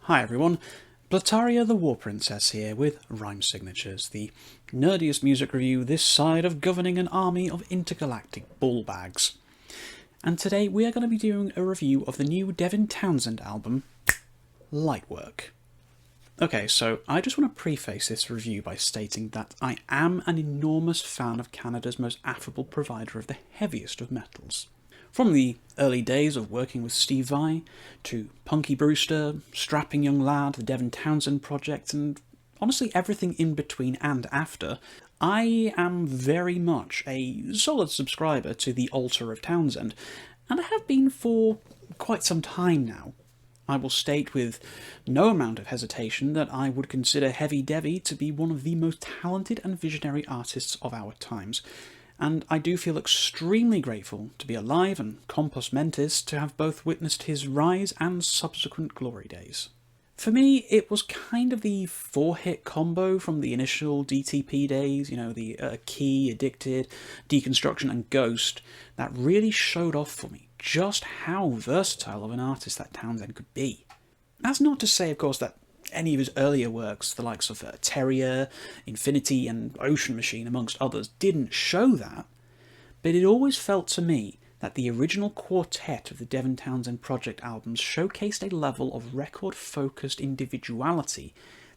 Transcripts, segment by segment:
Hi everyone, Blataria the War Princess here with Rhyme Signatures, the nerdiest music review this side of governing an army of intergalactic ballbags. And today we are going to be doing a review of the new Devin Townsend album, Lightwork. Okay, so I just want to preface this review by stating that I am an enormous fan of Canada's most affable provider of the heaviest of metals. From the early days of working with Steve Vai, to Punky Brewster, Strapping Young Lad, the Devin Townsend project, and honestly everything in between and after, I am very much a solid subscriber to the Altar of Townsend, and I have been for quite some time now. I will state with no amount of hesitation that I would consider Heavy Devi to be one of the most talented and visionary artists of our times, and I do feel extremely grateful to be alive and compos mentis to have both witnessed his rise and subsequent glory days. For me, it was kind of the four-hit combo from the initial DTP days, the Key, Addicted, Deconstruction and Ghost, that really showed off for me just how versatile of an artist that Townsend could be. That's not to say, of course, that any of his earlier works, the likes of Terrier, Infinity and Ocean Machine amongst others, didn't show that, but it always felt to me that the original quartet of the Devin Townsend project albums showcased a level of record-focused individuality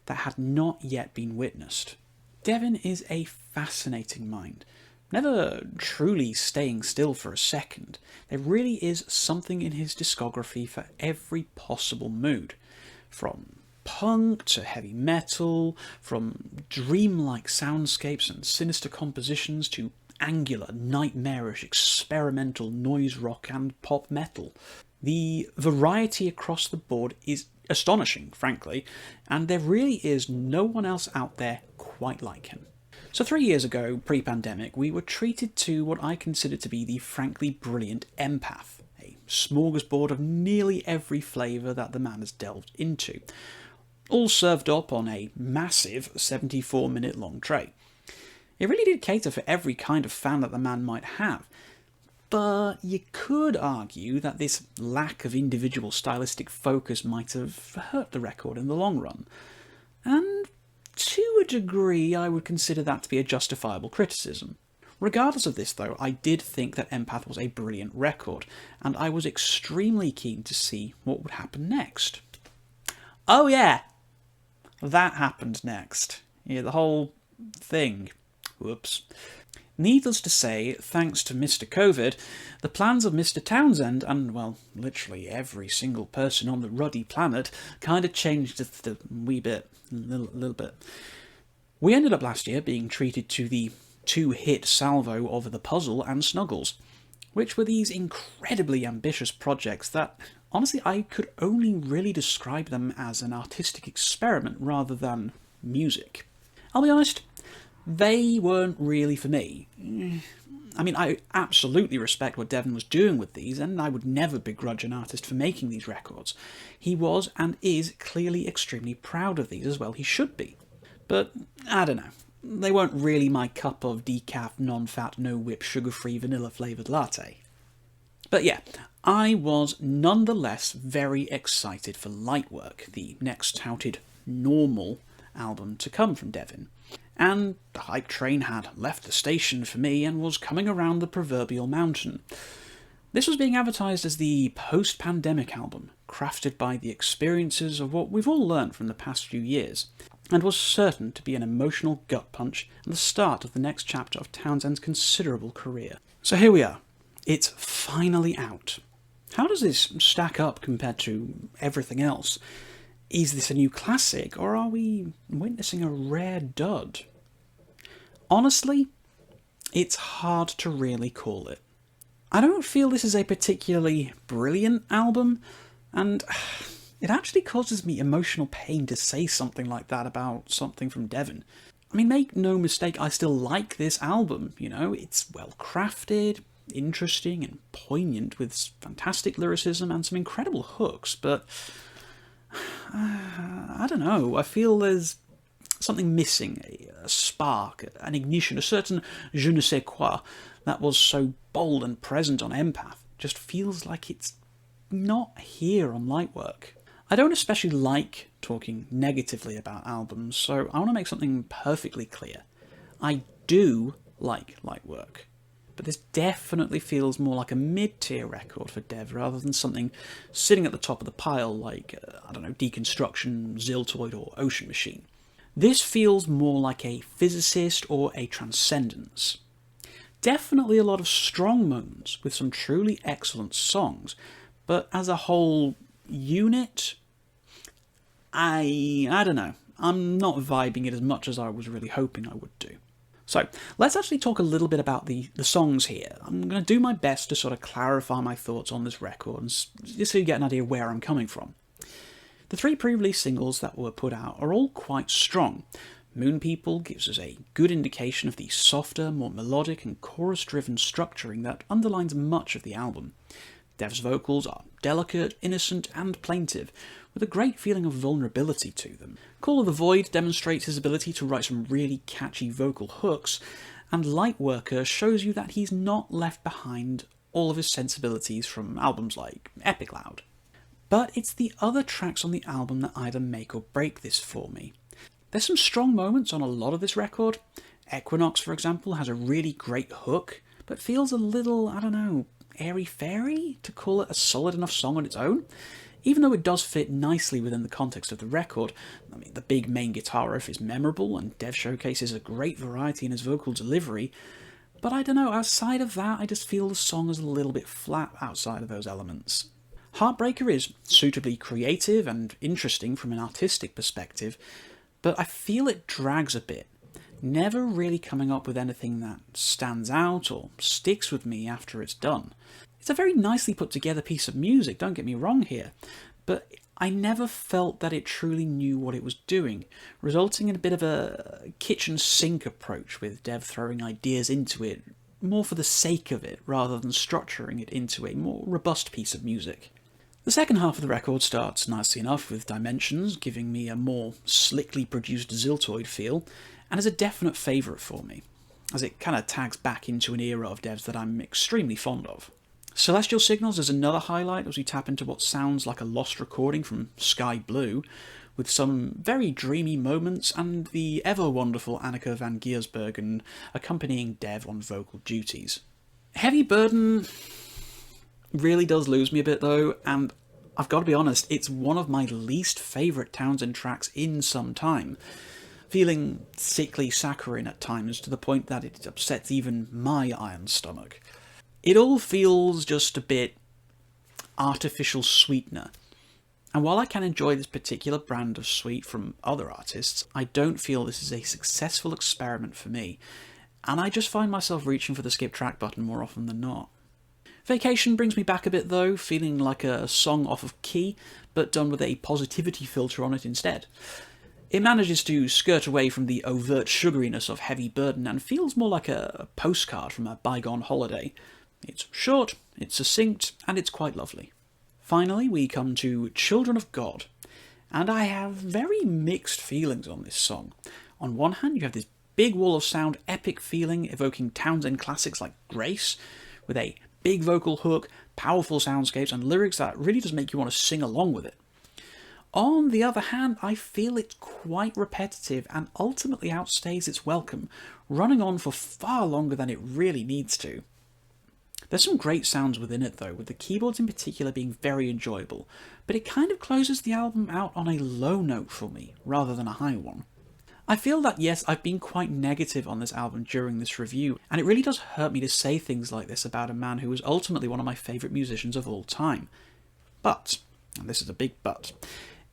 that had not yet been witnessed. Devin is a fascinating mind, never truly staying still for a second. There really is something in his discography for every possible mood, from punk to heavy metal, from dreamlike soundscapes and sinister compositions to angular, nightmarish, experimental noise rock and pop metal. The variety across the board is astonishing, frankly, and there really is no one else out there quite like him. So 3 years ago, pre-pandemic, we were treated to what I consider to be the frankly brilliant Empath, a smorgasbord of nearly every flavour that the man has delved into, all served up on a massive 74-minute long tray. It really did cater for every kind of fan that the man might have, but you could argue that this lack of individual stylistic focus might have hurt the record in the long run, and to a degree I would consider that to be a justifiable criticism. Regardless of this though, I did think that Empath was a brilliant record, and I was extremely keen to see what would happen next. Oh yeah! That happened next. Yeah, the whole thing. Whoops. Needless to say, thanks to Mr. COVID, the plans of Mr. Townsend, and, well, literally every single person on the ruddy planet, kind of changed a wee bit, little bit. We ended up last year being treated to the two-hit salvo of The Puzzle and Snuggles, which were these incredibly ambitious projects that, honestly, I could only really describe them as an artistic experiment rather than music. I'll be honest, they weren't really for me. I mean, I absolutely respect what Devin was doing with these, and I would never begrudge an artist for making these records. He was and is clearly extremely proud of these, as well he should be. But, I don't know, they weren't really my cup of decaf, non-fat, no-whip, sugar-free, vanilla-flavoured latte. But yeah, I was nonetheless very excited for Lightwork, the next touted normal album to come from Devin. And the hype train had left the station for me and was coming around the proverbial mountain. This was being advertised as the post-pandemic album, crafted by the experiences of what we've all learned from the past few years, and was certain to be an emotional gut punch and the start of the next chapter of Townsend's considerable career. So here we are. It's finally out. How does this stack up compared to everything else? Is this a new classic, or are we witnessing a rare dud? Honestly, it's hard to really call it. I don't feel this is a particularly brilliant album, and it actually causes me emotional pain to say something like that about something from Devin. I mean, make no mistake, I still like this album, it's well crafted, interesting and poignant with fantastic lyricism and some incredible hooks, but I don't know, I feel there's something missing, a spark, an ignition, a certain je ne sais quoi that was so bold and present on Empath just feels like it's not here on Lightwork. I don't especially like talking negatively about albums, so I want to make something perfectly clear. I do like Lightwork, but this definitely feels more like a mid-tier record for Dev rather than something sitting at the top of the pile like, I don't know, Deconstruction, Ziltoid or Ocean Machine. This feels more like a Physicist or a Transcendence. Definitely a lot of strong moments with some truly excellent songs, but as a whole unit, I don't know. I'm not vibing it as much as I was really hoping I would do. So let's actually talk a little bit about the songs here. I'm going to do my best to sort of clarify my thoughts on this record, and just so you get an idea where I'm coming from. The 3 pre-release singles that were put out are all quite strong. Moon People gives us a good indication of the softer, more melodic and chorus-driven structuring that underlines much of the album. Dev's vocals are delicate, innocent and plaintive, with a great feeling of vulnerability to them. Call of the Void demonstrates his ability to write some really catchy vocal hooks, and Lightworker shows you that he's not left behind all of his sensibilities from albums like Epic Loud. But it's the other tracks on the album that either make or break this for me. There's some strong moments on a lot of this record. Equinox, for example, has a really great hook, but feels a little, I don't know, airy-fairy to call it a solid enough song on its own. Even though it does fit nicely within the context of the record, I mean, the big main guitar riff is memorable and Dev showcases a great variety in his vocal delivery, but I don't know, outside of that, I just feel the song is a little bit flat outside of those elements. Heartbreaker is suitably creative and interesting from an artistic perspective, but I feel it drags a bit, never really coming up with anything that stands out or sticks with me after it's done. It's a very nicely put together piece of music, don't get me wrong here, but I never felt that it truly knew what it was doing, resulting in a bit of a kitchen sink approach with Dev throwing ideas into it more for the sake of it rather than structuring it into a more robust piece of music. The second half of the record starts nicely enough with Dimensions, giving me a more slickly produced Ziltoid feel, and is a definite favourite for me, as it kind of tags back into an era of Devs that I'm extremely fond of. Celestial Signals is another highlight as we tap into what sounds like a lost recording from Sky Blue, with some very dreamy moments and the ever-wonderful Anneke van Giersbergen accompanying Dev on vocal duties. Heavy Burden really does lose me a bit though, and I've got to be honest, it's one of my least favourite Townsend tracks in some time, feeling sickly saccharine at times to the point that it upsets even my iron stomach. It all feels just a bit artificial sweetener, and while I can enjoy this particular brand of sweet from other artists, I don't feel this is a successful experiment for me, and I just find myself reaching for the skip track button more often than not. Vacation brings me back a bit though, feeling like a song off of key, but done with a positivity filter on it instead. It manages to skirt away from the overt sugariness of Heavy Burden and feels more like a postcard from a bygone holiday. It's short, it's succinct, and it's quite lovely. Finally, we come to Children of God, and I have very mixed feelings on this song. On one hand, you have this big wall of sound epic feeling evoking Townsend classics like Grace, with a big vocal hook, powerful soundscapes, and lyrics that really does make you want to sing along with it. On the other hand, I feel it's quite repetitive and ultimately outstays its welcome, running on for far longer than it really needs to. There's some great sounds within it though, with the keyboards in particular being very enjoyable, but it kind of closes the album out on a low note for me, rather than a high one. I feel that yes, I've been quite negative on this album during this review, and it really does hurt me to say things like this about a man who was ultimately one of my favourite musicians of all time. But, and this is a big but,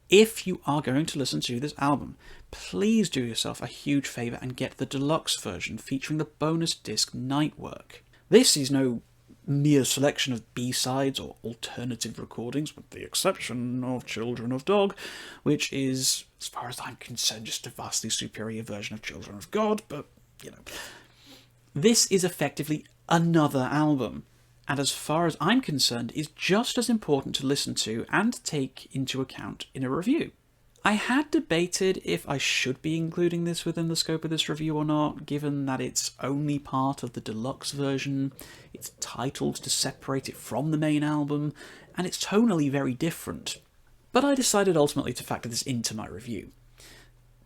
if you are going to listen to this album, please do yourself a huge favour and get the deluxe version featuring the bonus disc Nightwork. This is no mere selection of B-sides or alternative recordings, with the exception of Children of Dog, which is, as far as I'm concerned, just a vastly superior version of Children of God, but, you know. This is effectively another album, and as far as I'm concerned, is just as important to listen to and take into account in a review. I had debated if I should be including this within the scope of this review or not, given that it's only part of the deluxe version, it's titled to separate it from the main album, and it's tonally very different. But I decided ultimately to factor this into my review.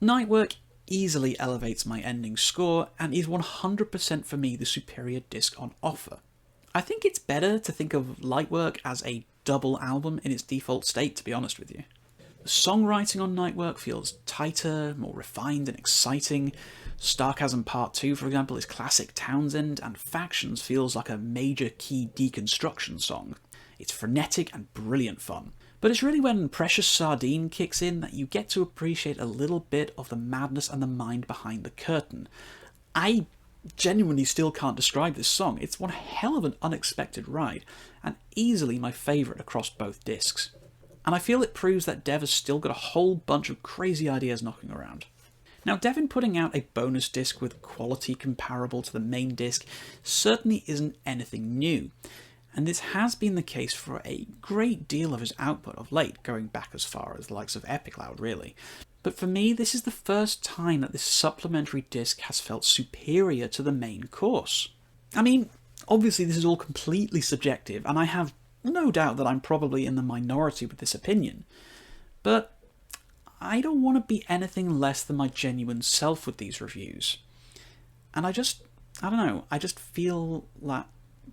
Lightwork easily elevates my ending score and is 100% for me the superior disc on offer. I think it's better to think of Lightwork as a double album in its default state, to be honest with you. The songwriting on Lightwork feels tighter, more refined and exciting. Starchasm Part 2, for example, is classic Townsend, and Factions feels like a major key deconstruction song. It's frenetic and brilliant fun. But it's really when Precious Sardine kicks in that you get to appreciate a little bit of the madness and the mind behind the curtain. I genuinely still can't describe this song. It's one hell of an unexpected ride, and easily my favourite across both discs. And I feel it proves that Dev has still got a whole bunch of crazy ideas knocking around. Now, Devin putting out a bonus disc with quality comparable to the main disc certainly isn't anything new, and this has been the case for a great deal of his output of late, going back as far as the likes of Epic Loud, really. But for me, this is the first time that this supplementary disc has felt superior to the main course. I mean, obviously this is all completely subjective, and I have no doubt that I'm probably in the minority with this opinion, but I don't want to be anything less than my genuine self with these reviews. And I don't know, I just feel that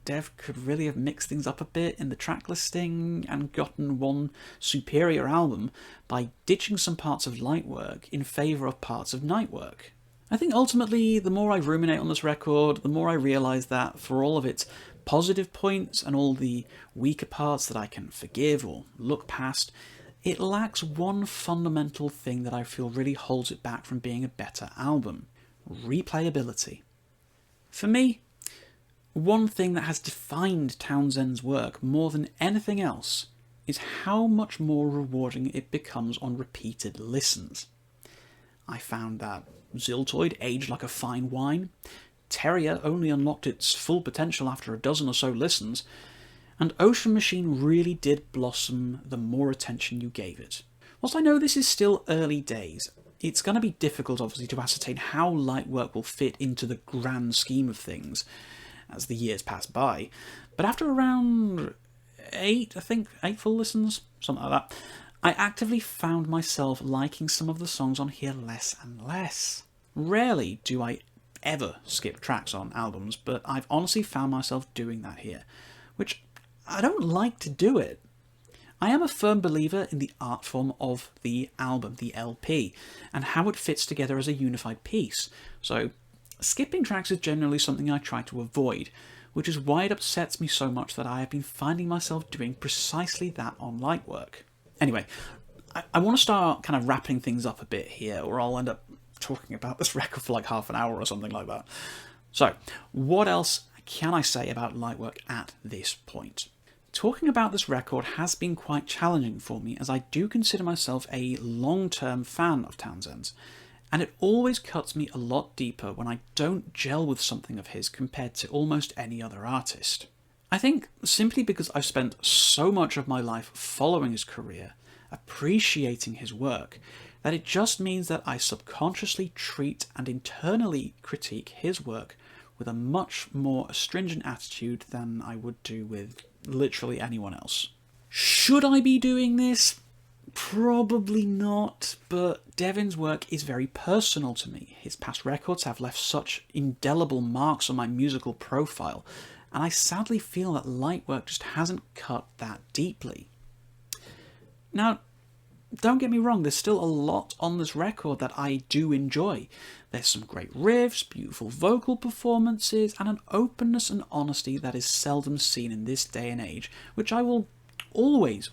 Dev could really have mixed things up a bit in the track listing and gotten one superior album by ditching some parts of Lightwork in favour of parts of Nightwork. I think ultimately, the more I ruminate on this record, the more I realise that for all of its positive points and all the weaker parts that I can forgive or look past, it lacks one fundamental thing that I feel really holds it back from being a better album: replayability. For me, one thing that has defined Townsend's work more than anything else is how much more rewarding it becomes on repeated listens. I found that Ziltoid aged like a fine wine, Terrier only unlocked its full potential after a dozen or so listens, and Ocean Machine really did blossom the more attention you gave it. Whilst I know this is still early days, it's going to be difficult obviously to ascertain how Lightwork will fit into the grand scheme of things as the years pass by, but after around 8 full listens, something like that, I actively found myself liking some of the songs on here less and less. Rarely do I ever skip tracks on albums, but I've honestly found myself doing that here, which I don't like to do it. I am a firm believer in the art form of the album, the LP, and how it fits together as a unified piece, so skipping tracks is generally something I try to avoid, which is why it upsets me so much that I have been finding myself doing precisely that on Lightwork. Anyway, I want to start kind of wrapping things up a bit here, or I'll end up talking about this record for like half an hour or something like that. So, what else can I say about Lightwork at this point? Talking about this record has been quite challenging for me, as I do consider myself a long-term fan of Townsend's, and it always cuts me a lot deeper when I don't gel with something of his compared to almost any other artist. I think simply because I've spent so much of my life following his career, appreciating his work, that it just means that I subconsciously treat and internally critique his work with a much more astringent attitude than I would do with literally anyone else. Should I be doing this? Probably not, but Devin's work is very personal to me. His past records have left such indelible marks on my musical profile, and I sadly feel that Lightwork just hasn't cut that deeply. Now, don't get me wrong, there's still a lot on this record that I do enjoy. There's some great riffs, beautiful vocal performances, and an openness and honesty that is seldom seen in this day and age, which I will always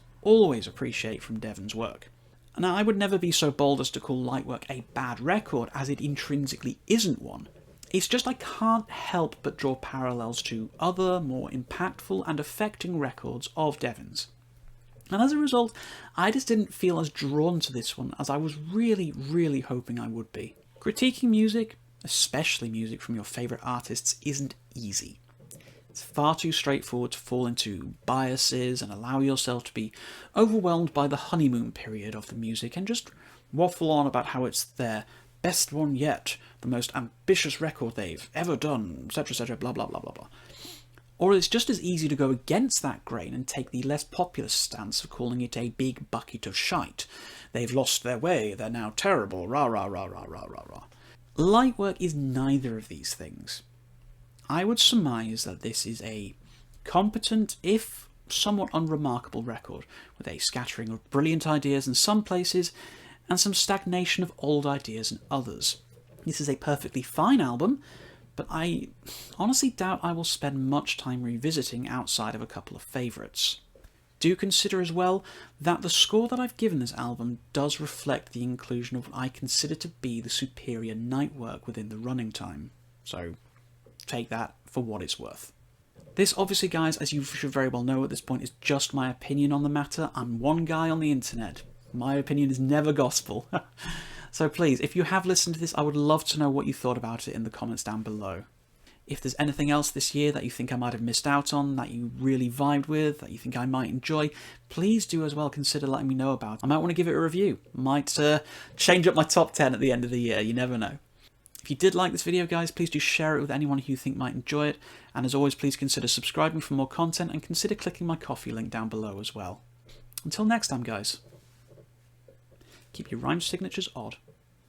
appreciate from Devin's work. Now, I would never be so bold as to call Lightwork a bad record, as it intrinsically isn't one. It's just I can't help but draw parallels to other, more impactful and affecting records of Devin's. And as a result, I just didn't feel as drawn to this one as I was really hoping I would be. Critiquing music, especially music from your favourite artists, isn't easy. It's far too straightforward to fall into biases and allow yourself to be overwhelmed by the honeymoon period of the music and just waffle on about how it's their best one yet, the most ambitious record they've ever done, etc, blah blah blah blah blah. Or it's just as easy to go against that grain and take the less popular stance of calling it a big bucket of shite. They've lost their way, they're now terrible, rah rah rah rah rah rah rah. Lightwork is neither of these things. I would surmise that this is a competent, if somewhat unremarkable record, with a scattering of brilliant ideas in some places, and some stagnation of old ideas in others. This is a perfectly fine album, but I honestly doubt I will spend much time revisiting outside of a couple of favourites. Do consider as well that the score that I've given this album does reflect the inclusion of what I consider to be the superior Nightwork within the running time, so take that for what it's worth. This obviously, guys, as you should very well know at this point, is just my opinion on the matter. I'm one guy on the internet. My opinion is never gospel. So please, if you have listened to this, I would love to know what you thought about it in the comments down below. If there's anything else this year that you think I might have missed out on, that you really vibed with, that you think I might enjoy, please do as well consider letting me know about. I might want to give it a review. Might change up my top 10 at the end of the year, you never know. If you did like this video, guys, please do share it with anyone who you think might enjoy it. And as always, please consider subscribing for more content and consider clicking my Ko-fi link down below as well. Until next time, guys, keep your rhyme signatures odd.